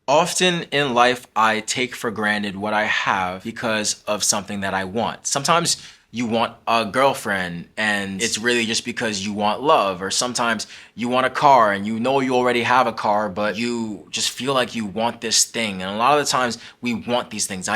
Often in life, I take for granted what I have because of something that I want. Sometimes you want a girlfriend and it's really just because you want love, or sometimes you want a car and you know you already have a car, but you just feel like you want this thing. And a lot of the times we want these things. I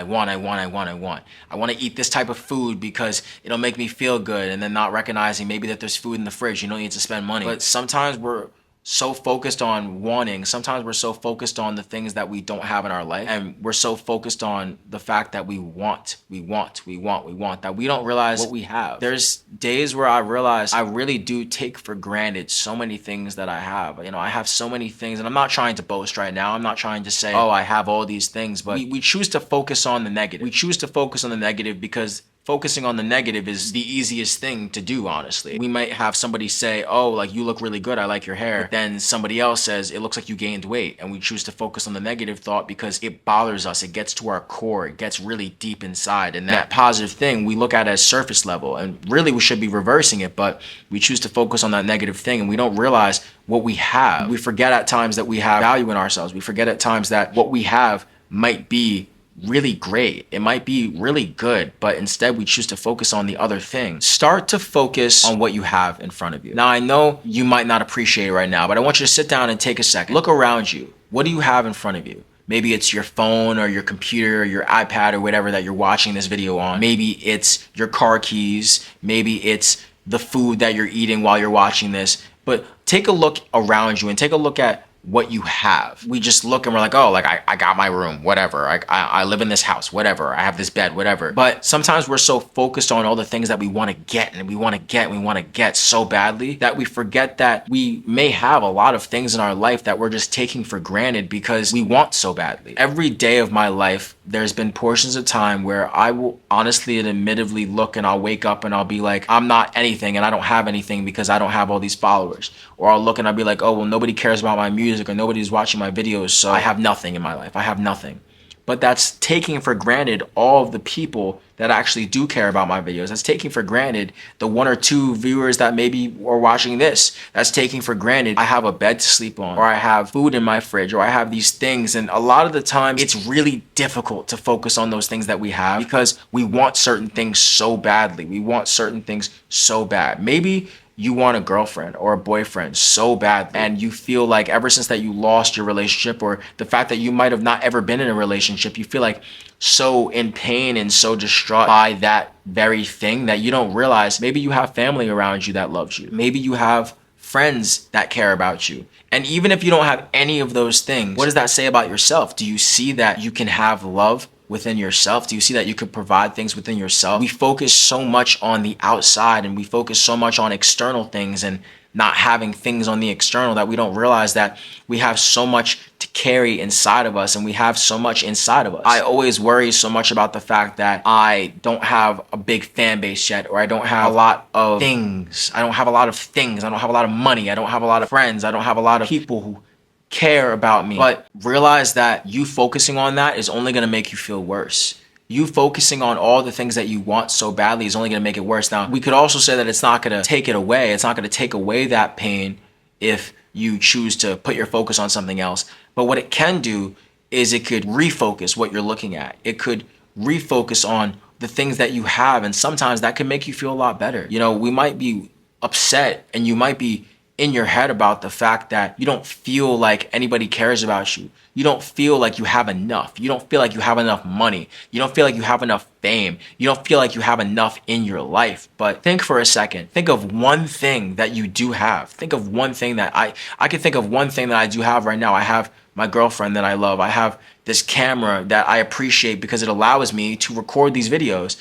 want to eat this type of food because it'll make me feel good, and then not recognizing maybe that there's food in the fridge. You don't need to spend money. But sometimes we're so focused on wanting. Sometimes we're so focused on the things that we don't have in our life, and we're so focused on the fact that we want, that we don't realize what we have. There's days where I realize I really do take for granted so many things that I have. I have so many things, and I'm not trying to boast right now. I'm not trying to say, oh, I have all these things, but we choose to focus on the negative. We choose to focus on the negative because focusing on the negative is the easiest thing to do, honestly. We might have somebody say, oh, like, you look really good, I like your hair. But then somebody else says, it looks like you gained weight. And we choose to focus on the negative thought because it bothers us. It gets to our core. It gets really deep inside. And that positive thing we look at as surface level. And really, we should be reversing it. But we choose to focus on that negative thing, and we don't realize what we have. We forget at times that we have value in ourselves. We forget at times that what we have might be really great. It might be really good, but instead we choose to focus on the other thing. Start to focus on what you have in front of you. Now, I know you might not appreciate it right now, but I want you to sit down and take a second. Look around you. What do you have in front of you? Maybe it's your phone or your computer or your iPad or whatever that you're watching this video on. Maybe it's your car keys. Maybe it's the food that you're eating while you're watching this. But take a look around you and take a look at what you have. We just look and we're like, oh, like I got my room, whatever. I live in this house, whatever. I have this bed, whatever. But sometimes we're so focused on all the things that we want to get, and we want to get so badly, that we forget that we may have a lot of things in our life that we're just taking for granted because we want so badly. Every day of my life, there's been portions of time where I will honestly and admittedly look, and I'll wake up and I'll be like, I'm not anything and I don't have anything because I don't have all these followers. Or I'll look and I'll be like, oh, well, nobody cares about my music or nobody's watching my videos, so I have nothing in my life. I have nothing. But that's taking for granted all of the people that actually do care about my videos. That's taking for granted the one or two viewers that maybe are watching this. That's taking for granted I have a bed to sleep on, or I have food in my fridge, or I have these things. And a lot of the time, it's really difficult to focus on those things that we have because we want certain things so badly. We want certain things so bad. Maybe you want a girlfriend or a boyfriend so badly, and you feel like ever since that you lost your relationship, or the fact that you might have not ever been in a relationship, you feel like so in pain and so distraught by that very thing that you don't realize maybe you have family around you that loves you. Maybe you have friends that care about you. And even if you don't have any of those things, what does that say about yourself? Do you see that you can have love within yourself? Do you see that you could provide things within yourself? We focus so much on the outside, and we focus so much on external things and not having things on the external, that we don't realize that we have so much to carry inside of us, and we have so much inside of us. I always worry so much about the fact that I don't have a big fan base yet, or I don't have a lot of things. I don't have a lot of things. I don't have a lot of money. I don't have a lot of friends. I don't have a lot of people who care about me. But realize that you focusing on that is only going to make you feel worse. You focusing on all the things that you want so badly is only going to make it worse. Now, we could also say that it's not going to take it away. It's not going to take away that pain if you choose to put your focus on something else. But what it can do is it could refocus what you're looking at. It could refocus on the things that you have, and sometimes that can make you feel a lot better. We might be upset, and you might be in your head about the fact that you don't feel like anybody cares about you. You don't feel like you have enough. You don't feel like you have enough money. You don't feel like you have enough fame. You don't feel like you have enough in your life. But think for a second. Think of one thing that you do have. Think of one thing that I can think of one thing that I do have right now. I have my girlfriend that I love. I have this camera that I appreciate because it allows me to record these videos.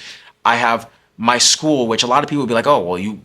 I have my school, which a lot of people would be like, oh, well,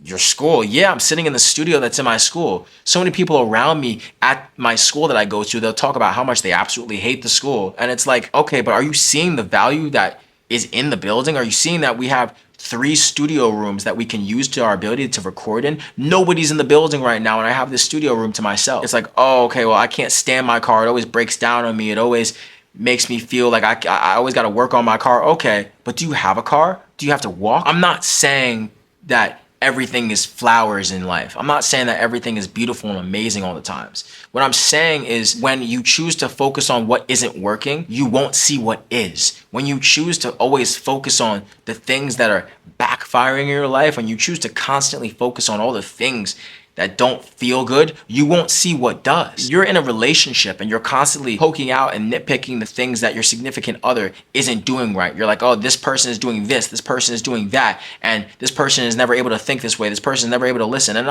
your school. Yeah, I'm sitting in the studio that's in my school. So many people around me at my school that I go to, they'll talk about how much they absolutely hate the school. And it's like, okay, but are you seeing the value that is in the building? Are you seeing that we have 3 studio rooms that we can use to our ability to record in? Nobody's in the building right now, and I have this studio room to myself. It's like, oh, okay, well, I can't stand my car. It always breaks down on me. It always makes me feel like I always got to work on my car. Okay, but do you have a car? Do you have to walk? I'm not saying that everything is flowers in life. I'm not saying that everything is beautiful and amazing all the times. What I'm saying is when you choose to focus on what isn't working, you won't see what is. When you choose to always focus on the things that are backfiring in your life, when you choose to constantly focus on all the things that don't feel good, you won't see what does. You're in a relationship and you're constantly poking out and nitpicking the things that your significant other isn't doing right. You're like, oh, this person is doing this person is doing that, and this person is never able to think this way, this person is never able to listen. And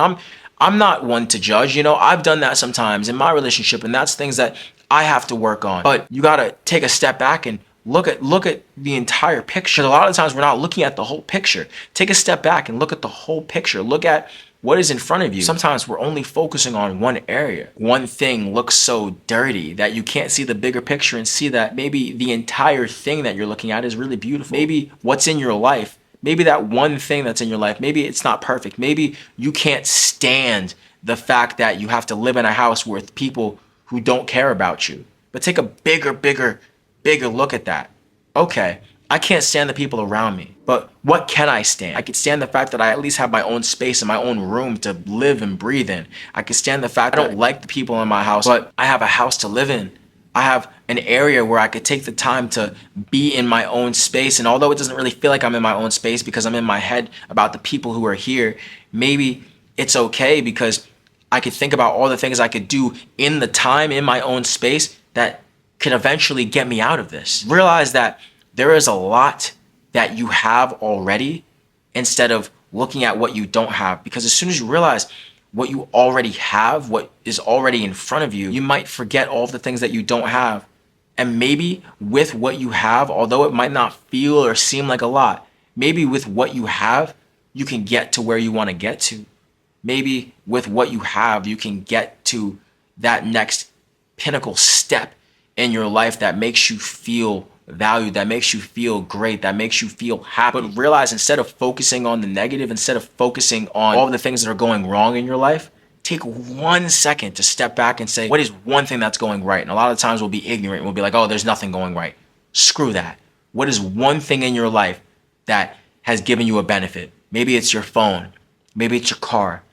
I'm not one to judge, you know, I've done that sometimes in my relationship, and that's things that I have to work on. But you gotta take a step back and look at the entire picture. A lot of times we're not looking at the whole picture. Take a step back and look at the whole picture. Look at what is in front of you. Sometimes we're only focusing on one area. One thing looks so dirty that you can't see the bigger picture and see that maybe the entire thing that you're looking at is really beautiful. Maybe what's in your life, maybe that one thing that's in your life, maybe it's not perfect. Maybe you can't stand the fact that you have to live in a house with people who don't care about you. But take a bigger look at that. Okay, I can't stand the people around me, but what can I stand? I can stand the fact that I at least have my own space and my own room to live and breathe in. I can stand the fact that I don't like the people in my house, but I have a house to live in. I have an area where I could take the time to be in my own space. And although it doesn't really feel like I'm in my own space because I'm in my head about the people who are here, maybe it's okay because I could think about all the things I could do in the time in my own space that could eventually get me out of this. Realize that there is a lot that you have already instead of looking at what you don't have. Because as soon as you realize what you already have, what is already in front of you, you might forget all of the things that you don't have. And maybe with what you have, although it might not feel or seem like a lot, maybe with what you have, you can get to where you want to get to. Maybe with what you have, you can get to that next pinnacle step in your life that makes you feel valued, that makes you feel great, that makes you feel happy. But realize instead of focusing on the negative, instead of focusing on all the things that are going wrong in your life, take 1 second to step back and say, what is one thing that's going right? And a lot of times we'll be ignorant. We'll be like, oh, there's nothing going right. Screw that. What is one thing in your life that has given you a benefit? Maybe it's your phone. Maybe it's your car.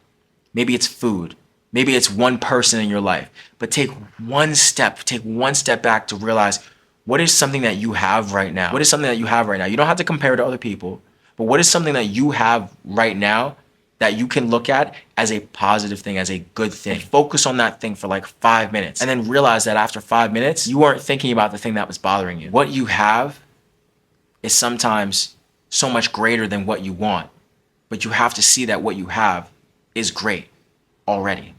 Maybe it's food. Maybe it's one person in your life. But take one step back to realize what is something that you have right now. What is something that you have right now? You don't have to compare to other people, but what is something that you have right now that you can look at as a positive thing, as a good thing? Focus on that thing for like 5 minutes and then realize that after 5 minutes, you weren't thinking about the thing that was bothering you. What you have is sometimes so much greater than what you want, but you have to see that what you have is great already.